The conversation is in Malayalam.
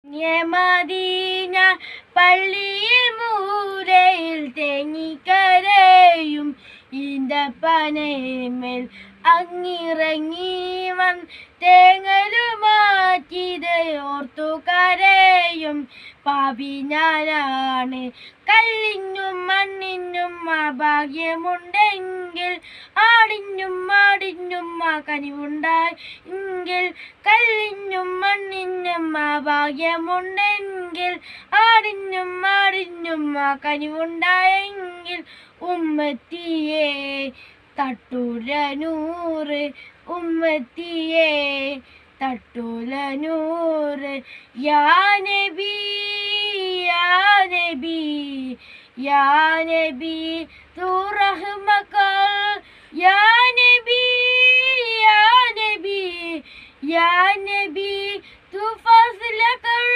മദീന പള്ളിയിൽ മൂലയിൽ തേങ്ങിക്കരയും ഈന്തപ്പനമേൽ അങ്ങിറങ്ങി തേങ്ങലുമാറ്റിത് ഓർത്തു കരയും പാപി ഞാനാണ്. കല്ലിനും മണ്ണിനും ഭാഗ്യമുണ്ടെങ്കിൽ ആടിനും മാടിനും കനിവുണ്ടായെങ്കിൽ കല്ലിനും മണ്ണിനും ഭാഗ്യമുണ്ടെങ്കിൽ ആടിനും മാടിനും കനിവുണ്ടായെങ്കിൽ ഉമ്മത്തിയെ തട്ടൂല നൂറ്, ഉമ്മത്തിയെ തട്ടൂല നൂറ്. യാ നബി യാ നബി യാ നബി തൂ റഹ്മകൾ, യാ നബി യാ നബി യാ നബി തൂ ഫസ്ലകൾ.